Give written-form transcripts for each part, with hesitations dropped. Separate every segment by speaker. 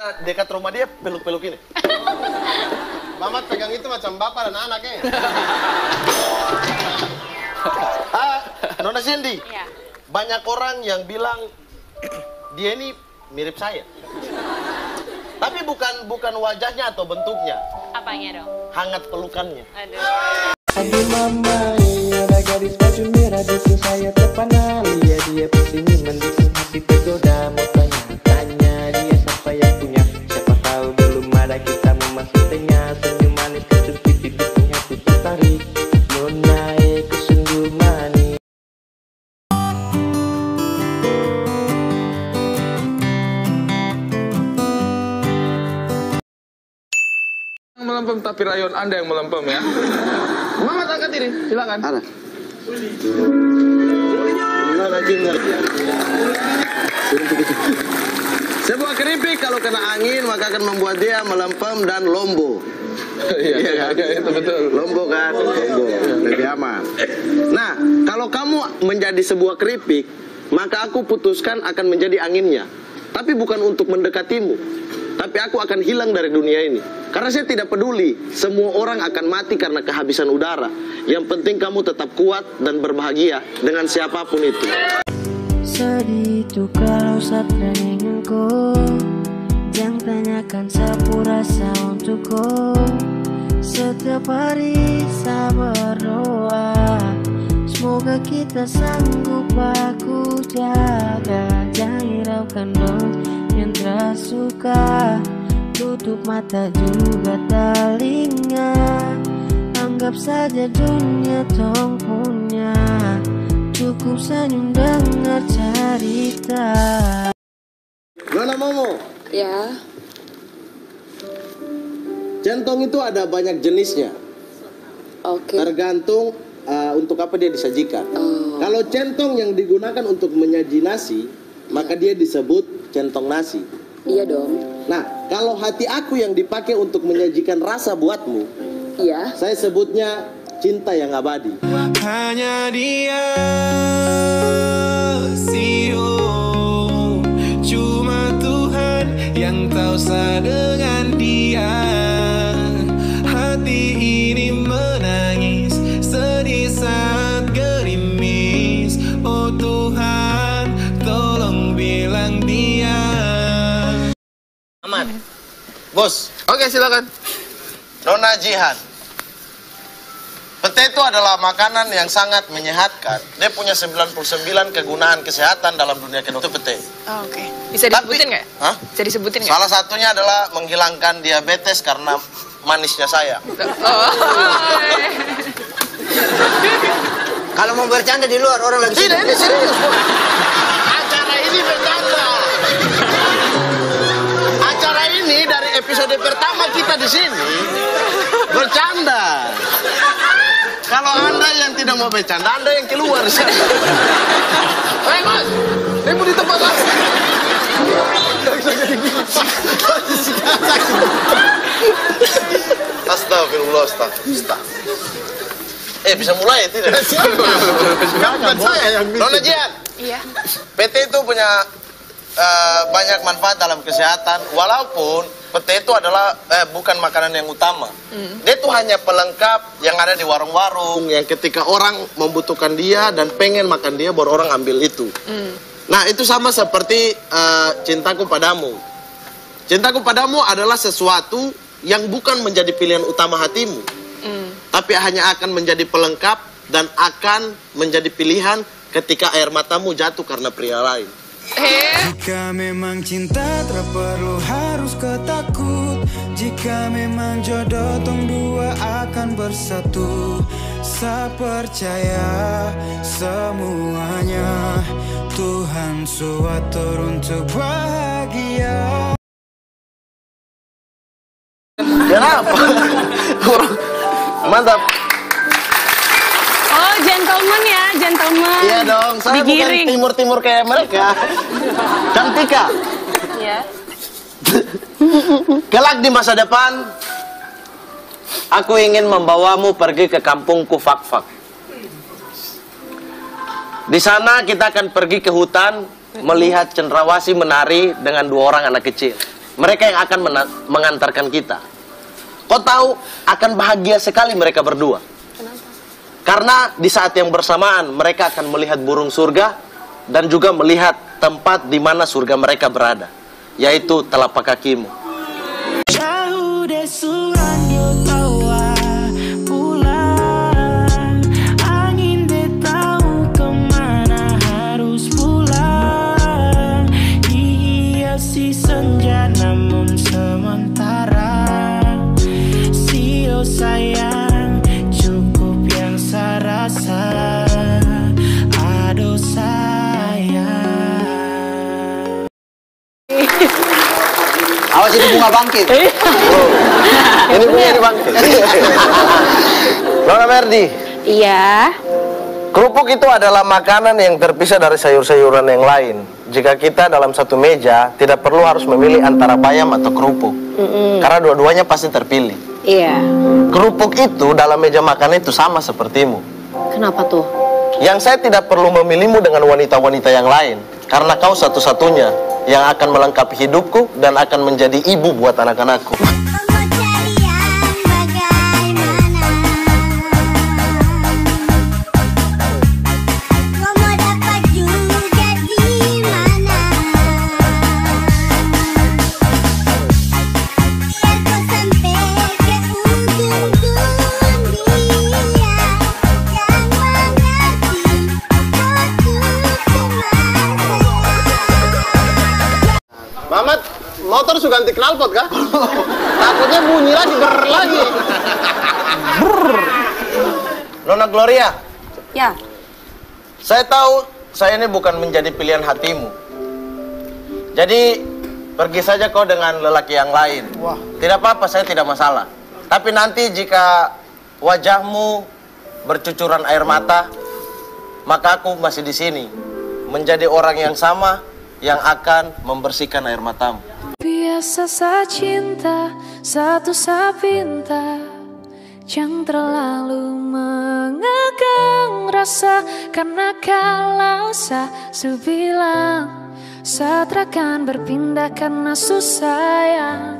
Speaker 1: Dekat rumah dia peluk-peluk ini.
Speaker 2: Mamat pegang itu macam bapak dan anaknya.
Speaker 1: Nona Cindy,
Speaker 3: Iya.
Speaker 1: banyak orang yang bilang dia ini mirip saya. Tapi bukan wajahnya atau bentuknya,
Speaker 3: Apanya dong?
Speaker 1: hangat pelukannya.
Speaker 3: Aduh.
Speaker 4: Aduh mama, ada gadis baju merah itu saya terpana. Lihat dia pusingin mendukung hati tergoda. Mau tanya dia siapa yang punya. Siapa tahu belum ada kita memasuknya. Senyum manis kecupi bibirnya ku tertarik. Nona ku sungguh manis.
Speaker 5: Melempem tapi rayon Anda yang melempem ya. Muhammad angkat ini, silakan.
Speaker 2: Ada. Sebuah keripik kalau kena angin maka akan membuat dia melempem dan lombo.
Speaker 5: Iya, itu betul.
Speaker 2: Lombo kan, lombo lebih aman. Nah, kalau kamu menjadi sebuah keripik, maka aku putuskan akan menjadi anginnya. Tapi bukan untuk mendekatimu, tapi aku akan hilang dari dunia ini. Karena saya tidak peduli, semua orang akan mati karena kehabisan udara. Yang penting kamu tetap kuat dan berbahagia dengan siapapun itu.
Speaker 6: Sedih itu kalau saat renunganku, jangan tanyakan sapu rasa untukku. Setiap hari saya berdoa, semoga kita sanggup aku jaga. Jangan hiraukan dong yang tersuka. Tutup mata juga telinga. Anggap saja dunia tong punya. Cukup senyum dengar cerita.
Speaker 2: Nona Momo,
Speaker 3: Ya.
Speaker 2: centong itu ada banyak jenisnya.
Speaker 3: Oke.
Speaker 2: Tergantung untuk apa dia disajikan. Kalau centong yang digunakan untuk menyaji nasi, maka dia disebut centong nasi.
Speaker 3: Iya dong.
Speaker 2: Nah, kalau hati aku yang dipakai untuk menyajikan rasa buatmu,
Speaker 3: Iya.
Speaker 2: saya sebutnya cinta yang abadi.
Speaker 7: Hanya dia, cuma Tuhan yang tahu saya dengan dia. Hati ini menangis, sedih saat gerimis. Oh Tuhan, tolong bilang dia.
Speaker 1: Aman. Bos,
Speaker 5: Oke, silakan.
Speaker 1: Nona Jihan. Pete itu adalah makanan yang sangat menyehatkan. Dia punya 99 kegunaan kesehatan dalam dunia kedokteran. Itu pete.
Speaker 3: Oh, oke. Bisa disebutin nggak?
Speaker 1: Hah?
Speaker 3: Bisa disebutin nggak?
Speaker 1: Salah satunya adalah menghilangkan diabetes karena manisnya saya.
Speaker 3: Oh.
Speaker 4: Kalau mau bercanda di luar orang lagi
Speaker 1: Tidak, ini serius, Bos. Acara ini bercanda. Acara ini dari episode pertama kita di sini bercanda. Kalau Anda yang tidak mau bercanda, Anda yang keluar.
Speaker 5: Hei mas, ibu di tempat mas.
Speaker 1: Astagfirullah, astagfirullah. Bisa mulai tidak?
Speaker 2: Bukan saya yang
Speaker 1: Nona Jihan,
Speaker 3: Iya.
Speaker 1: PT itu punya banyak manfaat dalam kesehatan. Walaupun PT itu adalah bukan makanan yang utama. Dia itu hanya pelengkap yang ada di warung-warung, yang ketika orang membutuhkan dia dan pengen makan dia, baru orang ambil itu. Nah, itu sama seperti cintaku padamu. Cintaku padamu adalah sesuatu yang bukan menjadi pilihan utama hatimu, tapi hanya akan menjadi pelengkap dan akan menjadi pilihan ketika air matamu jatuh karena pria lain.
Speaker 7: Jika memang cinta tak perlu harus ketakut. Jika memang jodoh tong dua akan bersatu. Saya percaya semuanya Tuhan suatur untuk bahagia.
Speaker 1: Kenapa? Mantap.
Speaker 3: Oh, gentleman ya, gentleman.
Speaker 1: Iya dong, saya
Speaker 3: Digiring.
Speaker 1: bukan timur-timur kayak mereka. Cantika.
Speaker 3: Iya.
Speaker 1: Kelak di masa depan, aku ingin membawamu pergi ke kampungku Fak-Fak. Di sana kita akan pergi ke hutan, melihat cendrawasih menari dengan 2 orang anak kecil.
Speaker 2: mereka yang akan mengantarkan kita. Kau tahu, akan bahagia sekali mereka berdua.
Speaker 3: Kenapa?
Speaker 2: Karena di saat yang bersamaan mereka akan melihat burung surga dan juga melihat tempat di mana surga mereka berada, yaitu telapak kakimu.
Speaker 7: Jauh desuran yo tawa pulang, angin de tahu kemana harus pulang. Hiasi senja namun sementara, sio sayang cukup yang saya rasa. Aduh sayang.
Speaker 2: Awas ini bunga bangkit. Ini bunga dibangkit. Nona Merdi.
Speaker 3: Iya.
Speaker 2: Kerupuk itu adalah makanan yang terpisah dari sayur-sayuran yang lain. Jika kita dalam satu meja, tidak perlu harus memilih antara bayam atau kerupuk. Karena dua-duanya pasti terpilih.
Speaker 3: Iya.
Speaker 2: Kerupuk itu dalam meja makan itu sama sepertimu.
Speaker 3: Kenapa tuh?
Speaker 2: Yang saya tidak perlu memilihmu dengan wanita-wanita yang lain. Karena kau satu-satunya yang akan melengkapi hidupku dan akan menjadi ibu buat anak-anakku. Mamat, motor suka ganti knalpot kah? Takutnya bunyi lagi, lagi. Nona Gloria.
Speaker 3: Ya.
Speaker 2: Saya tahu saya ini bukan menjadi pilihan hatimu. Jadi pergi saja kau dengan lelaki yang lain. Tidak apa-apa, saya tidak masalah. Tapi nanti jika wajahmu bercucuran air mata, maka aku masih di sini menjadi orang yang sama yang akan membersihkan air matamu.
Speaker 8: Biasa saya cinta, satu saya pinta, jangan terlalu mengekang rasa. Karena kalau saya bilang, saya akan berpindah karena susah.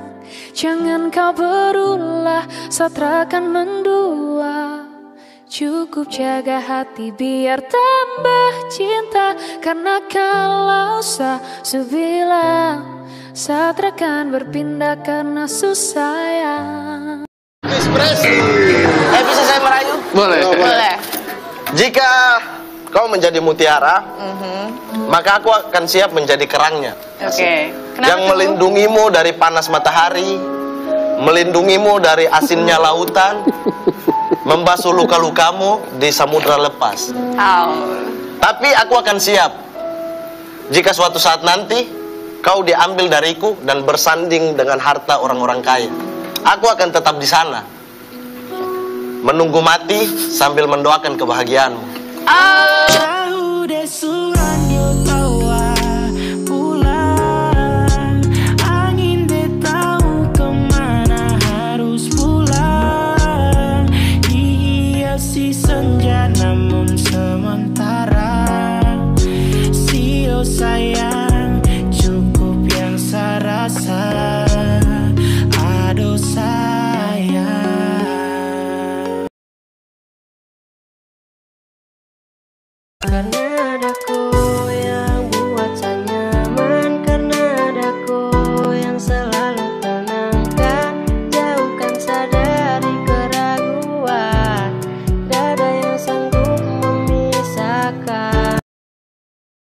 Speaker 8: Jangan kau berulah, saya akan mendua. Cukup jaga hati biar tambah cinta. Karena kalau saya bilang, saya akan berpindah karena susah.
Speaker 2: Ekspresi. Bisa saya merayu?
Speaker 5: Boleh.
Speaker 3: Boleh.
Speaker 2: Jika kau menjadi mutiara, maka aku akan siap menjadi kerangnya.
Speaker 3: Oke.
Speaker 2: Yang melindungimu dari panas matahari, melindungimu dari asinnya lautan, membasuh luka-lukamu di samudra lepas. Tapi aku akan siap jika suatu saat nanti kau diambil dariku dan bersanding dengan harta orang-orang kaya. Aku akan tetap di sana, menunggu mati sambil mendoakan kebahagiaanmu.